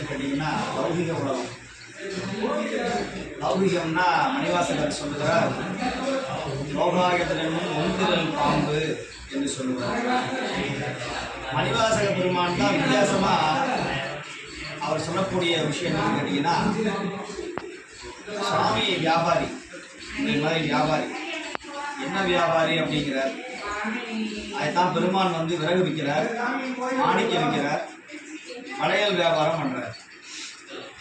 என்னன்னு கேட்டிங்கன்னா லௌகிக உலகம். லௌகிகம்னா மணிவாசகர் சொல்லுகிறார், லோகாயத்தினும் ஒன்றிரல் பாம்பு என்று சொல்லுவார். மணிவாசக பெருமான் தான் வித்தியாசமாக அவர் சொல்லக்கூடிய விஷயம் என்னன்னு கேட்டிங்கன்னா, சுவாமி வியாபாரி, இந்த மாதிரி வியாபாரி. என்ன வியாபாரி அப்படிங்கிறார், அதுதான் பெருமான் வந்து விறகு விற்கிறார், மாணிக்கம் விற்கிறார், வளையல் வியாபாரம் பண்ணுறார்.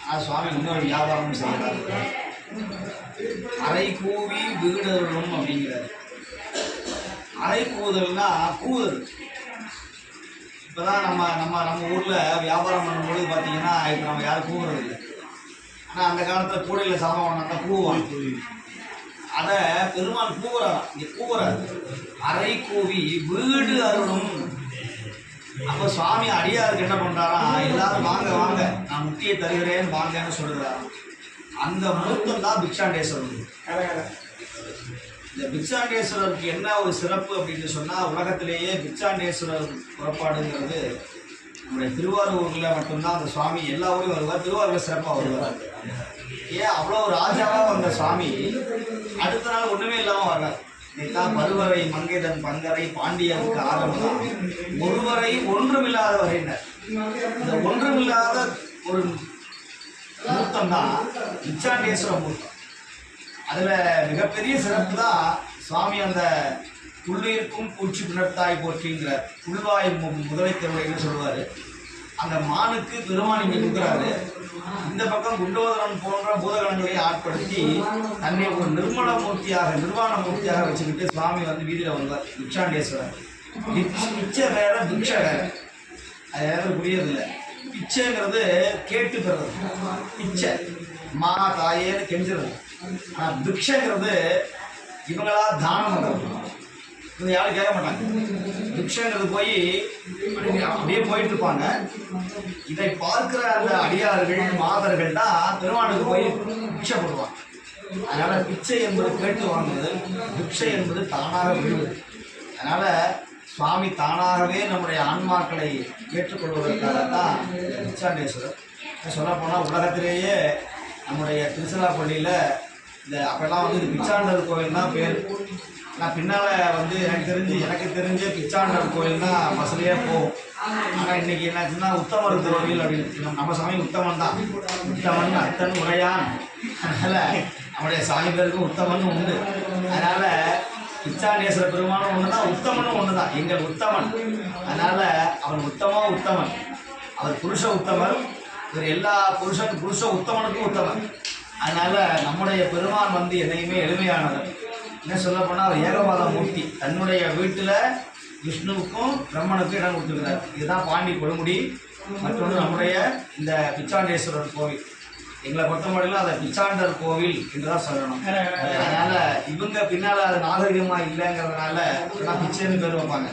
ஆனால் சுவாமி இன்னொரு வியாபாரமும் செய்கிறார். அரை கூவி வீடரும் அப்படிங்கிறார். அரை கூதல்னா கூதல். இப்போ தான் நம்ம ஊரில் வியாபாரம் பண்ணும்போது பார்த்தீங்கன்னா இப்போ நம்ம யாரும் கூவுறது இல்லை. ஆனால் அந்த காலத்தில் கூடையில் சாமான் வாங்கினா கூவாங்க. அதை பெருமாள் கூவுறாராம், இங்கே கூவுறாரு. அரை கூவி வீடு அருளும். அப்போ சுவாமி அடியாருக்கு என்ன பண்ணுறாராம், எல்லாரும் வாங்க வாங்க நான் முட்டியை தருகிறேன்னு வாங்கன்னு சொல்லுறாராம். அந்த முகூர்த்தம் தான் பிக்ஷாண்டேஸ்வரர். இந்த பிக்ஷாண்டேஸ்வரருக்கு என்ன ஒரு சிறப்பு அப்படின்னு சொன்னால், உலகத்திலேயே பிக்ஷாண்டேஸ்வரர் புறப்பாடுங்கிறது நம்முடைய திருவாரூரில் மட்டும்தான் அந்த சுவாமி எல்லா ஊரையும் வருவார். திருவாரூரில் சிறப்பாக வருவார். ஏன் அவ்வளோ ராஜாவாக வந்த சுவாமி அடுத்த நாள் ஒன்றுமே இல்லாமல் வர்றார். இதைத்தான் பருவரை மங்கைதன் பங்கரை பாண்டியனுக்கு ஆகமதான் ஒருவரை ஒன்றுமில்லாத வரையினர். இந்த ஒன்றுமில்லாத ஒரு மூர்த்தம் தான் பிக்ஷாண்டேஸ்வர மூர்த்தம். அதில் மிகப்பெரிய சிறப்பு தான் சுவாமி அந்த புள்ளிருக்கும் பூச்சி பிணத்தாய் போற்றிங்கிற புல்வாய் முதலை திருவிழைன்னு சொல்லுவார். அந்த மானுக்கு பெருமான் இங்கே கொடுக்குறாரு. இந்த பக்கம் குண்டோதரன் போன்ற பூதகணங்களை ஆட்படுத்தி தன்னை ஒரு நிர்மல மூர்த்தியாக நிர்வாண மூர்த்தியாக வச்சுக்கிட்டு சுவாமி வந்து வீதியில் வருவார். பிக்ஷாண்டேஸ்வரர். பிச்சை வேற பிக்ஷை வேற, அது யாரும் புரியறதில்லை. பிச்சைங்கிறது கேட்டு பெறுறது, பிச்சை மா தாயேன்னு கெஞ்சுறது. ஆனால் பிக்ஷைங்கிறது இவங்களா தானம் பண்ணுறது. இவங்க யாரும் கேட்க மாட்டாங்க. பிக்ஷைங்கிறது போய் அப்படியே போயிட்டு இருப்பாங்க. இதை பார்க்கிற அந்த அடியார்கள் மாதர்கள் தான் பெருமானுக்கு போய் பிக்ஷை போடுவாங்க. அதனால் பிச்சை என்பது கேட்டு வாங்குவது, பிக்ஷை என்பது தானாக விழுவது. அதனால் சுவாமி தானாகவே நம்முடைய ஆன்மாக்களை ஏற்றுக்கொள்வதற்காகத்தான் பிக்ஷாண்டேஸ்வரர். சொல்லப்போனால் உலகத்திலேயே நம்முடைய திருச்சிராப்பள்ளியில் இந்த அப்போல்லாம் வந்து இது பிச்சாண்டர் கோயில் தான் பேர். நான் பின்னால் வந்து எனக்கு தெரிஞ்ச பிச்சாண்டர் கோயில் தான் பஸ்லேயே போகும். ஆனால் இன்றைக்கி என்னாச்சுன்னா உத்தமர் கோவில் அப்படின்னு, நம்ம சமயம் உத்தமன் தான். உத்தமன் அத்தன் உரையான். அதனால் நம்முடைய சாமி பேருக்கும் உத்தமன் உண்டு. அதனால் பிச்சாண்டேஸ்வர பெருமானும் ஒன்று தான், உத்தமனும் ஒன்று தான், எங்கள் உத்தமன். அதனால் அவன் உத்தமன். அவர் புருஷ உத்தமர். இவர் எல்லா புருஷ உத்தமனுக்கும் உத்தமன். அதனால் நம்முடைய பெருமான் வந்து எதையுமே எளிமையானவர். என்ன சொல்ல போனால் அவர் ஏகபாத மூர்த்தி. தன்னுடைய வீட்டில் விஷ்ணுவுக்கும் பிரம்மனுக்கும் இடம் கொடுத்துருக்கிறார். இதுதான் பாண்டி கொடுமுடி. மற்றொன்று நம்முடைய இந்த பிச்சாண்டேஸ்வரர் கோவில். எங்களை பொறுத்தமட்டிலும் அதை பிச்சாண்டர் கோவில் என்று தான் சொல்லணும். அதனால் இவங்க பின்னால் அது நாகரிகமாக இல்லைங்கிறதுனால பிச்சைன்னு பேர் வைப்பாங்க.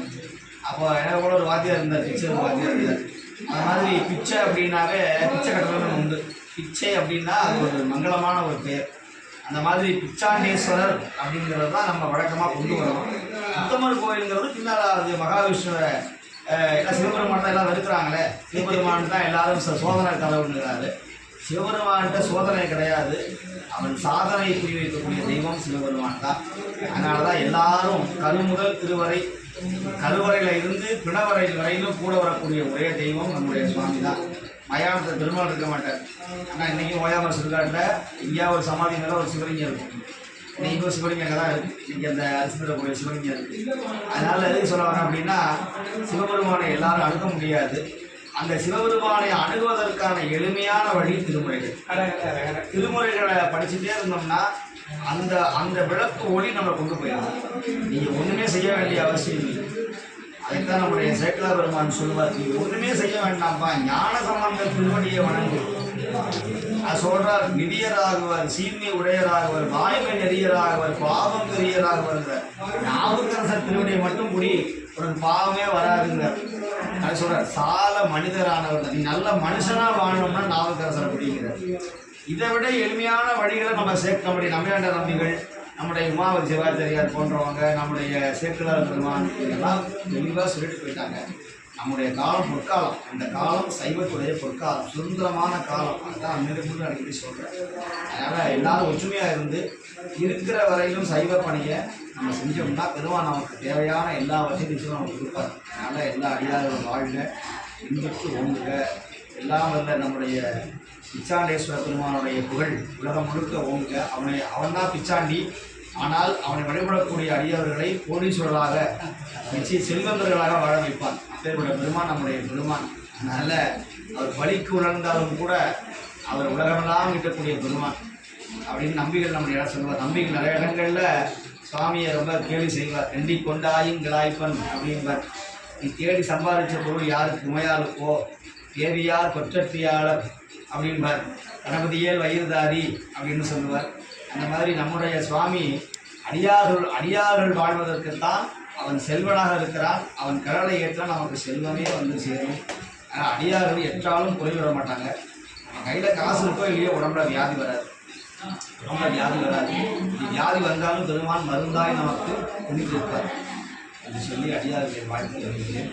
அப்போ எனக்கு கூட ஒரு வாத்தியார் இருந்தார், பிச்சை வாத்தியார் இருந்தார். அது மாதிரி பிச்சை அப்படின்னாவே பிச்சை கட்டணம் உண்டு. பிச்சை அப்படின்னா அது ஒரு மங்களமான ஒரு பெயர். அந்த மாதிரி பிச்சாண்டேஸ்வரர் அப்படிங்கிறது தான் நம்ம வழக்கமாக கொண்டு வரோம். உத்தமர் கோயிலுங்கிறது பின்னால் அது மகாவிஷ்ணுவை எல்லாம் சிவபெருமான் தான் எல்லாம் இருக்கிறாங்களே. சிவபெருமான் தான் எல்லாரும் சோதனை தலைவருங்கிறாரு. சிவபெருமான்கிட்ட சோதனை கிடையாது. அவன் சாதனை புரிய வைக்கக்கூடிய தெய்வம் சிவபெருமான் தான். அதனால தான் எல்லாரும் கருமுதல் திருவரை, கருவறையில் இருந்து பிணவரை வரையிலும் கூட வரக்கூடிய ஒரே தெய்வம் நம்முடைய சுவாமி தான். மயானத்தில் பெருமாள் இருக்க மாட்டார். ஆனால் இன்றைக்கும் ஓயாமல் சுடுகாட்டில் எங்கேயாவது ஒரு சமாதி மேலே ஒரு சிவலிங்கம் இருக்கும். இன்றைக்கி ஒரு சிவலிங்கம் அங்கே தான் இருக்குது. இன்றைக்கி அந்த அரிசிடக்கூடிய சிவலிங்கம் இருக்குது. அதனால் எதுக்கு சொல்ல வரேன் அப்படின்னா, சிவபெருமானை எல்லாரும் அணுக முடியாது. அந்த சிவபெருமானை அணுகுவதற்கான எளிமையான வழி திருமுறைகள். திருமுறைகளை படிச்சுட்டே இருந்தோம்னா அந்த அந்த விளக்கு ஒளி நம்ம கொண்டு போயிடலாம். நீங்கள் ஒன்றுமே செய்ய வேண்டிய அவசியம் இல்லை. அதைத்தான் நம்முடைய சேக்கலா பெருமான் சொல்லுவார், நீ ஒன்றுமே செய்ய வேண்டாம்ப்பா, ஞான சம்பந்த திருவடியை வணங்கு. அது சொல்கிறார், நிதியராகுவர், சீன்மை உடையராகுவர், வாய்மை நெறியராகுவர், பாவம் பெரியராகுவர்ங்கிற ஞாபகரசர் திருவடியை மட்டும் கூடி ஒரு பாவமே வராதுங்க. அது சொல்கிறார், சால மனிதரானவர், நீ நல்ல மனுஷனாக வாழணும்னா ஞாபகரசரை பிடிக்கிறார். இதை விட எளிமையான வழிகளை நம்ம நம்முடைய நம்பியாண்ட நம்பிகள், நம்முடைய உமாவதி சிவாச்சாரியார் போன்றவங்க, நம்முடைய சேக்கலார் பெருமான் இதெல்லாம் தெளிவாக சொல்லிட்டு போயிட்டாங்க. நம்முடைய காலம் பொற்காலம். இந்த காலம் சைவத்துடைய பொற்காலம், சுதந்திரமான காலம். அதுதான் அன்னைக்கு அடிக்கடி சொல்கிறேன். அதனால் எல்லாரும் ஒற்றுமையாக இருந்து இருக்கிற வரையிலும் சைவ பணியை நம்ம செஞ்சோம்னா பெருமான் நமக்கு தேவையான எல்லா வசதியும் நமக்கு கொடுப்பார். அதனால் எல்லா அடியார்களும் வாழ்க, இன்புற்று ஓங்குக. எல்லாம் வல்ல நம்முடைய பிச்சாண்டேஸ்வர பெருமானுடைய புகழ் உலகம் முழுக்க ஓங்குக. அவன்தான் பிச்சாண்டி. ஆனால் அவனை வழிபடக்கூடிய அடியவர்களை கோடீஸ்வரர்களாக நிச்சய செல்வந்தர்களாக வாழ வைப்பான். அப்பேற்பட்ட பெருமான் நம்முடைய பெருமான். அதனால் அவர் வழிக்கு உணர்ந்தாலும் கூட அவர் உலகமெல்லாம் கிட்டக்கூடிய பெருமான் அப்படின்னு நம்பிகள் நம்ம இடம் சொல்லுவார். நம்பிகள் நிறைய இடங்களில் சுவாமியை ரொம்ப கேள்வி செய்வார். எண்டி கொண்டாயும் கிளாய்ப்பன் அப்படின்பார். நீ தேடி சம்பாதிச்ச பொருள் யாருக்கு உமையாளுக்கோ, தேவியார் கொற்றத்தியாளர் அப்படின்பார். கணபதியேல் வயிறுதாரி அப்படின்னு சொல்லுவார். அந்த மாதிரி நம்முடைய சுவாமி அடியார்கள் வாழ்வதற்குத்தான் அவன் செல்வனாக இருக்கிறான். அவன் கடலை ஏற்றால் நமக்கு செல்வமே வந்து சேரும். அடியார்கள் எற்றாலும் குறைவிட மாட்டாங்க. நம்ம கையில் காசு இருக்கோ இல்லையோ உடம்புல வியாதி வராது. வியாதி வந்தாலும் பெருமான் மருந்தாய் நமக்கு குடித்திருப்பார் என்று சொல்லி அடியார்களுடைய வாழ்க்கை பேசுகிறேன்.